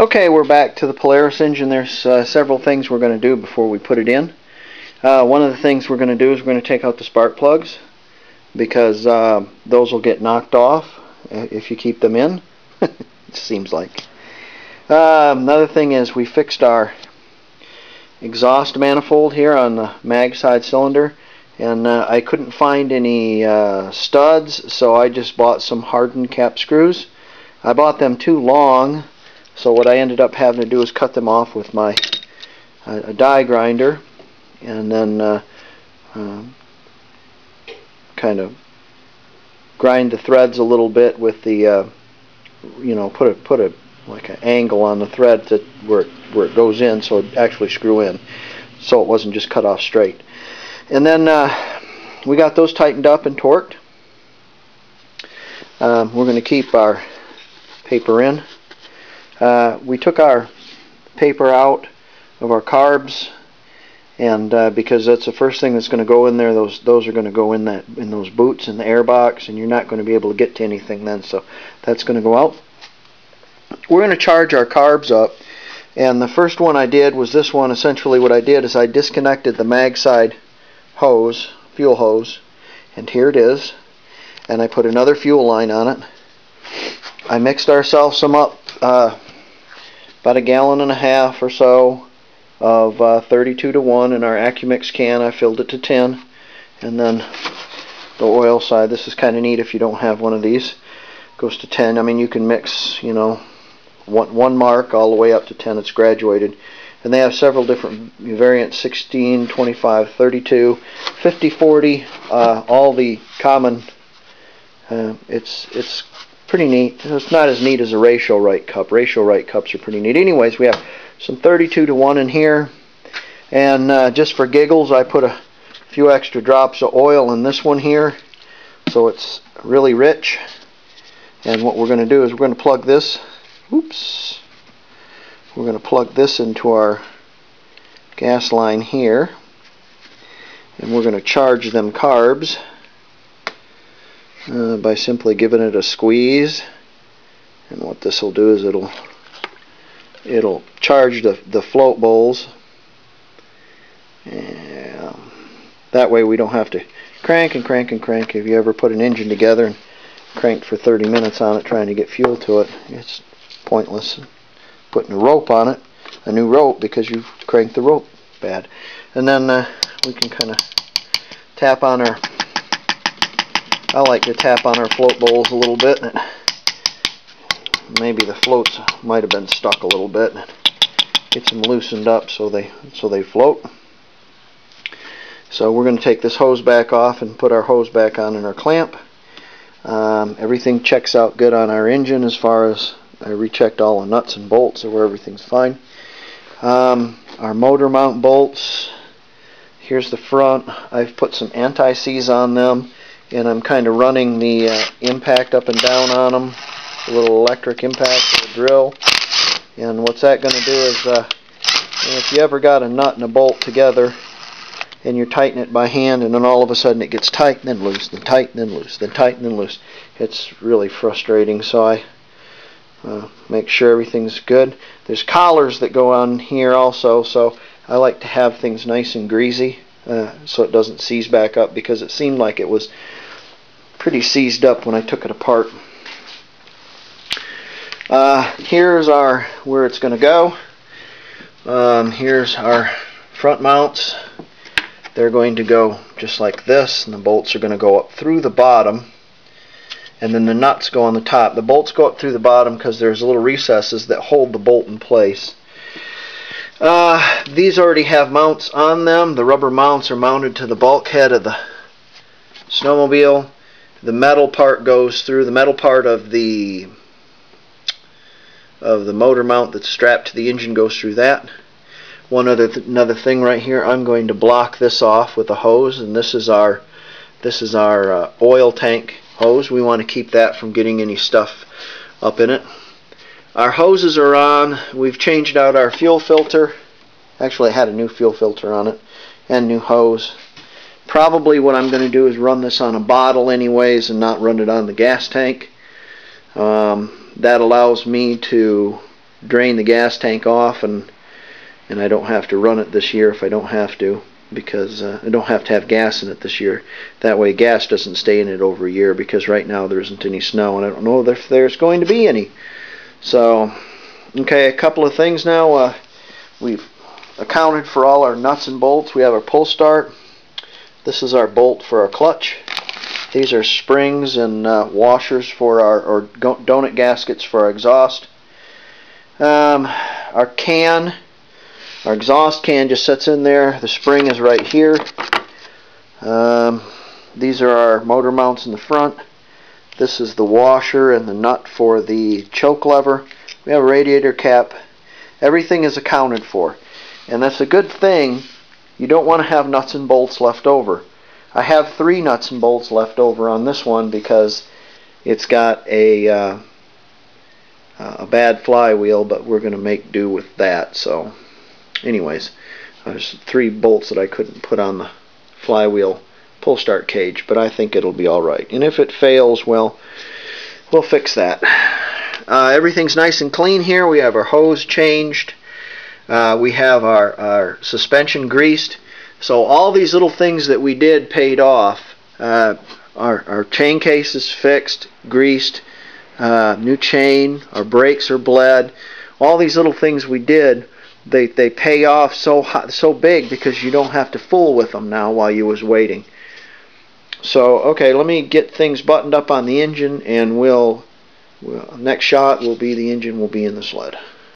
Okay, we're back to the Polaris engine. There's several things we're going to do before we put it in. One of the things we're going to do is we're going to take out the spark plugs, because those will get knocked off if you keep them in. It seems like. Another thing is we fixed our exhaust manifold here on the mag side cylinder, and I couldn't find any studs, so I just bought some hardened cap screws. I bought them too long, so what I ended up having to do is cut them off with my die grinder, and then kind of grind the threads a little bit with the put a like an angle on the thread to where it goes in, so it actually screw in, so it wasn't just cut off straight. And then we got those tightened up and torqued. We're going to keep our paper in. We took our paper out of our carbs, and because that's the first thing that's going to go in there. Those are going to go in those boots in the air box, and you're not going to be able to get to anything then, so that's going to go out. We're going to charge our carbs up, and the first one I did was this one. Essentially what I did is I disconnected the mag side hose, fuel hose, and here it is, and I put another fuel line on it. I mixed ourselves some up, about 1.5 gallons or so of 32:1 in our AccuMix can. I filled it to 10, and then the oil side, this is kind of neat if you don't have one of these, goes to 10. I mean, you can mix, one mark all the way up to 10. It's graduated, and they have several different variants: 16, 25, 32, 50, 40, all the common. It's pretty neat. It's not as neat as a ratio right cup. Ratio right cups are pretty neat. Anyways, we have some 32:1 in here, and just for giggles, I put a few extra drops of oil in this one here, so it's really rich. And what we're going to do is we're going to plug this. Oops. We're going to plug this into our gas line here, and we're going to charge them carbs by simply giving it a squeeze. And what this will do is it'll charge the float bowls, and that way we don't have to crank and crank and crank. If you ever put an engine together and cranked for 30 minutes on it trying to get fuel to it, it's pointless putting a rope on it, a new rope, because you've cranked the rope bad. And then we can kind of tap on our, I like to tap on our float bowls a little bit, and maybe the floats might have been stuck a little bit, and get them loosened up so they float. So we're going to take this hose back off and put our hose back on in our clamp. Everything checks out good on our engine as far as I rechecked all the nuts and bolts, so where everything's fine. Our motor mount bolts, here's the front. I've put some anti-seize on them, and I'm kind of running the impact up and down on them, a little electric impact with a drill. And what's that going to do is, if you ever got a nut and a bolt together and you're tightening it by hand, and then all of a sudden it gets tight and then loose, then tight and then loose, then tight and then loose, it's really frustrating. So I make sure everything's good. There's collars that go on here also, so I like to have things nice and greasy so it doesn't seize back up, because it seemed like it was pretty seized up when I took it apart. Here's where it's going to go. Here's our front mounts. They're going to go just like this, and the bolts are going to go up through the bottom, and then the nuts go on the top. The bolts go up through the bottom because there's little recesses that hold the bolt in place. These already have mounts on them. The rubber mounts are mounted to the bulkhead of the snowmobile. The metal part goes through, the metal part of the motor mount that's strapped to the engine goes through that. Another thing right here, I'm going to block this off with a hose, and this is our oil tank hose. We want to keep that from getting any stuff up in it. Our hoses are on. We've changed out our fuel filter. Actually, I had a new fuel filter on it and new hose. Probably what I'm going to do is run this on a bottle anyways and not run it on the gas tank. That allows me to drain the gas tank off, and I don't have to run it this year if I don't have to, because I don't have to have gas in it this year. That way gas doesn't stay in it over a year, because right now there isn't any snow, and I don't know if there's going to be any. So, okay, a couple of things now. We've accounted for all our nuts and bolts. We have our pull start. This is our bolt for our clutch. These are springs and washers for our donut gaskets for our exhaust. Our can, our exhaust can just sits in there. The spring is right here. These are our motor mounts in the front. This is the washer and the nut for the choke lever. We have a radiator cap. Everything is accounted for. And that's a good thing. You don't want to have nuts and bolts left over. I have 3 nuts and bolts left over on this one because it's got a bad flywheel, but we're going to make do with that. So anyways, there's 3 bolts that I couldn't put on the flywheel pull start cage, but I think it'll be alright. And if it fails, well, we'll fix that. Everything's nice and clean here. We have our hose changed. We have our suspension greased. So all these little things that we did paid off. Our chain case is fixed, greased, new chain, our brakes are bled. All these little things we did, they pay off so big, because you don't have to fool with them now while you was waiting. So okay, let me get things buttoned up on the engine, and next shot will be the engine will be in the sled.